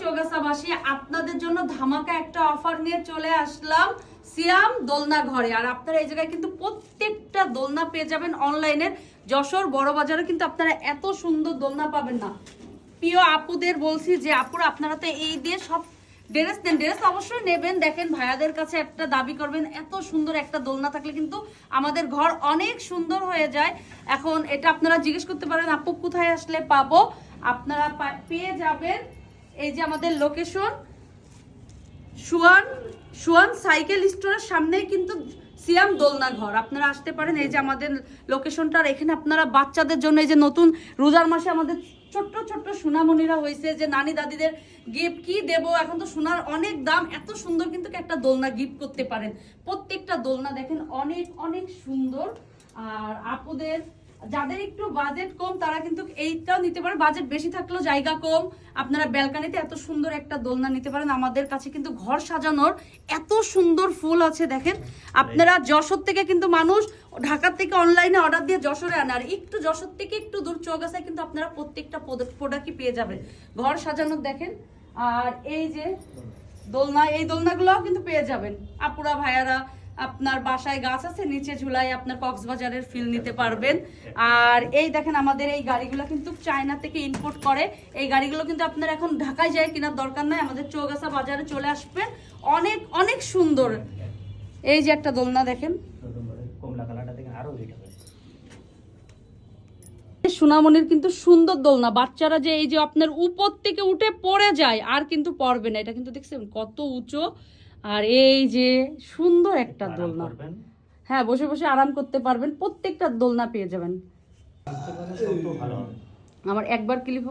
চৌগাছাবাসী, আপনাদের জন্য ধামাকা একটা অফার নিয়ে চলে আসলাম সিয়াম দোলনা ঘরে। আর আপনারা এই জায়গায় কিন্তু প্রত্যেকটা দোলনা পেয়ে যাবেন অনলাইনের। যশোর বড় বাজারে কিন্তু আপনারা এত সুন্দর দোলনা পাবেন না। প্রিয় আপুদের বলছি যে আপুরা আপনারা তো এই দিয়ে সব ড্রেস নেন, ড্রেস অবশ্যই নেবেন। দেখেন ভাইয়াদের কাছে একটা দাবি করবেন, এত সুন্দর একটা দোলনা থাকলে কিন্তু আমাদের ঘর অনেক সুন্দর হয়ে যায়। এখন এটা আপনারা জিজ্ঞেস করতে পারেন আপু কোথায় আসলে পাবো, আপনারা পেয়ে যাবেন এই যে আমাদের লোকেশন সুয়ান সাইকেল স্টোরের সামনেই কিন্তু সিয়াম দোলনা ঘর। আপনারা আসতে পারেন, এই যে আমাদের লোকেশনটা। আর এখানে আপনারা বাচ্চাদের জন্য এই যে নতুন রোজার মাসে আমাদের ছোট্ট ছোট্ট সোনামণিরা হয়েছে যে নানি দাদিদের গিফট কি দেবো, এখন তো সোনার অনেক দাম, এত সুন্দর কিন্তু একটা দোলনা গিফট করতে পারেন। প্রত্যেকটা দোলনা দেখেন অনেক অনেক সুন্দর। আর আপুদের যাদের একটু বাজেট কম তারা কিন্তু এইটাও নিতে পারে, বাজেট বেশি থাকলেও জায়গা কম, আপনারা ব্যালকানিতে এত সুন্দর একটা দোলনা নিতে পারেন। আমাদের কাছে কিন্তু ঘর সাজানোর এত সুন্দর ফুল আছে দেখেন। আপনারা যশোর থেকে কিন্তু মানুষ ঢাকার থেকে অনলাইনে অর্ডার দিয়ে যশোরে আনে, আর একটু যশোর থেকে একটু দূর চৌগাছায় কিন্তু আপনারা প্রত্যেকটা প্রোডাক্টই পেয়ে যাবেন ঘর সাজানোর দেখেন। আর এই যে দোলনা, এই দোলনাগুলোও কিন্তু পেয়ে যাবেন আপুরা ভাইয়ারা। আপনার বাসায় গাছ আছে, নিচে ঝুলাই আপনার কক্সবাজারের ফিল নিতে পারবেন। আর এই দেখেন আমাদের এই গাড়িগুলো কিন্তু চায়না থেকে ইম্পোর্ট করে। এই গাড়িগুলো কিন্তু আপনার এখন ঢাকায় যায় কেনার দরকার নাই, আমাদের চৌগাছা বাজারে চলে আসবেন। অনেক অনেক সুন্দর। এই যে একটা দোলনা দেখেন, সোনামণির কিন্তু সুন্দর দোলনা। বাচ্চারা যে এই যে আপনার উপর থেকে উঠে পড়ে যায় আর কিন্তু পড়বে না, এটা কিন্তু দেখছেন কত উঁচু। আর এই যে সুন্দর একটা দোলনা, হ্যাঁ বসে বসে আরাম করতে পারবেন। প্রত্যেকটা দোলনা পেয়ে যাবেন। আমার একবার ক্লিপ